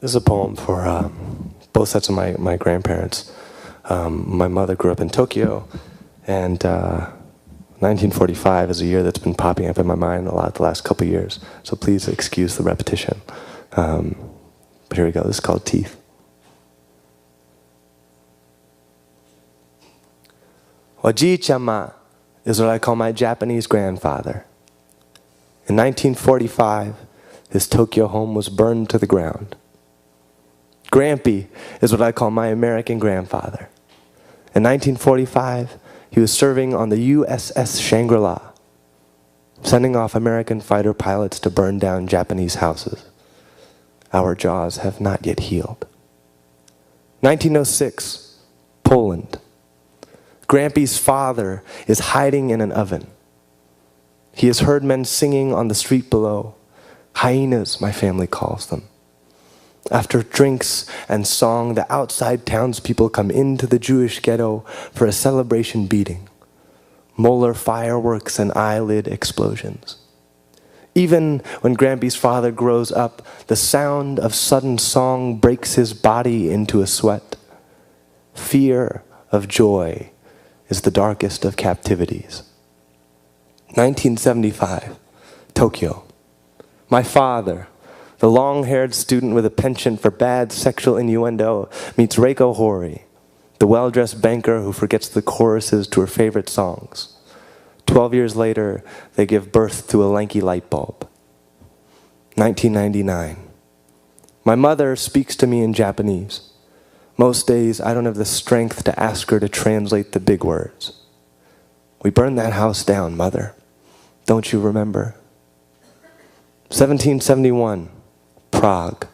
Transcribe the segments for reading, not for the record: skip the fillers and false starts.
This is a poem for both sets of my grandparents. My mother grew up in Tokyo, and 1945 is a year that's been popping up in my mind a lot the last couple years, so please excuse the repetition. But here we go, this is called Teeth. Oji-chama is what I call my Japanese grandfather. In 1945, his Tokyo home was burned to the ground. Grampy is what I call my American grandfather. In 1945, he was serving on the USS Shangri-La, sending off American fighter pilots to burn down Japanese houses. Our jaws have not yet healed. 1906, Poland. Grampy's father is hiding in an oven. He has heard men singing on the street below. Hyenas, my family calls them. After drinks and song, the outside townspeople come into the Jewish ghetto for a celebration beating. Molar fireworks and eyelid explosions. Even when Grampy's father grows up, the sound of sudden song breaks his body into a sweat. Fear of joy is the darkest of captivities. 1975, Tokyo. My father, the long-haired student with a penchant for bad sexual innuendo, meets Reiko Hori, the well-dressed banker who forgets the choruses to her favorite songs. 12 years later, they give birth to a lanky light bulb. 1999. My mother speaks to me in Japanese. Most days, I don't have the strength to ask her to translate the big words. We burned that house down, Mother. Don't you remember? 1771, Prague.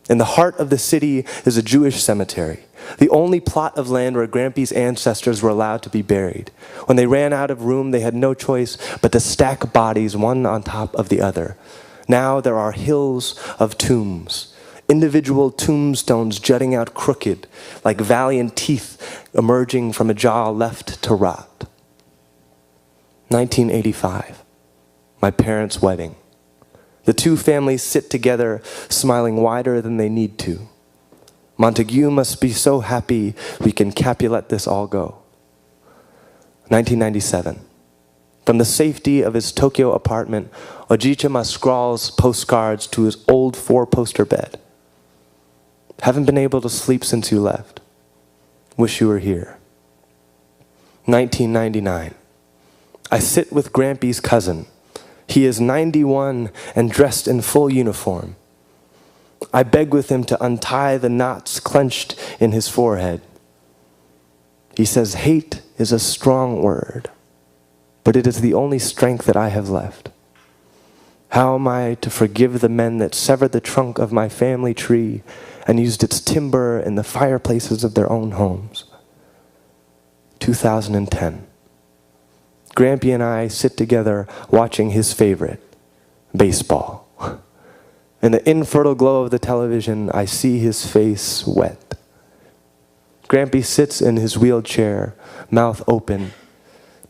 In the heart of the city is a Jewish cemetery, the only plot of land where Grampy's ancestors were allowed to be buried. When they ran out of room, they had no choice but to stack bodies one on top of the other. Now there are hills of tombs, individual tombstones jutting out crooked, like valiant teeth emerging from a jaw left to rot. 1985, my parents' wedding. The two families sit together, smiling wider than they need to. Montague must be so happy we can Capulet this all go. 1997. From the safety of his Tokyo apartment, Oji-chama scrawls postcards to his old 4-poster bed. Haven't been able to sleep since you left. Wish you were here. 1999. I sit with Grampy's cousin. He is 91 and dressed in full uniform. I beg with him to untie the knots clenched in his forehead. He says, hate is a strong word, but it is the only strength that I have left. How am I to forgive the men that severed the trunk of my family tree and used its timber in the fireplaces of their own homes? 2010. Grampy and I sit together watching his favorite, baseball. In the infertile glow of the television, I see his face wet. Grampy sits in his wheelchair, mouth open,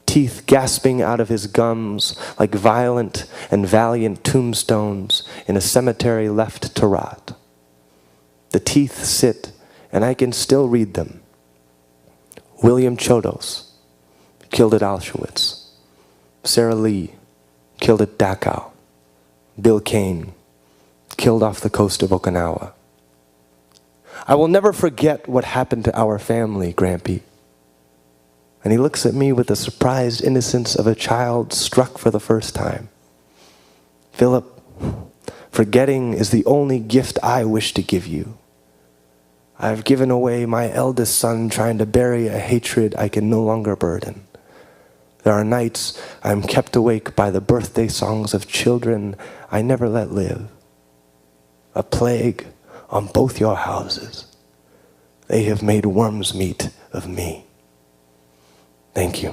teeth gasping out of his gums like violent and valiant tombstones in a cemetery left to rot. The teeth sit, and I can still read them. William Chodos, killed at Auschwitz. Sarah Lee, killed at Dachau. Bill Kane, killed off the coast of Okinawa. I will never forget what happened to our family, Grampy. And he looks at me with the surprised innocence of a child struck for the first time. Philip, forgetting is the only gift I wish to give you. I have given away my eldest son trying to bury a hatred I can no longer burden. There are nights I am kept awake by the birthday songs of children I never let live. A plague on both your houses. They have made worm's meat of me. Thank you.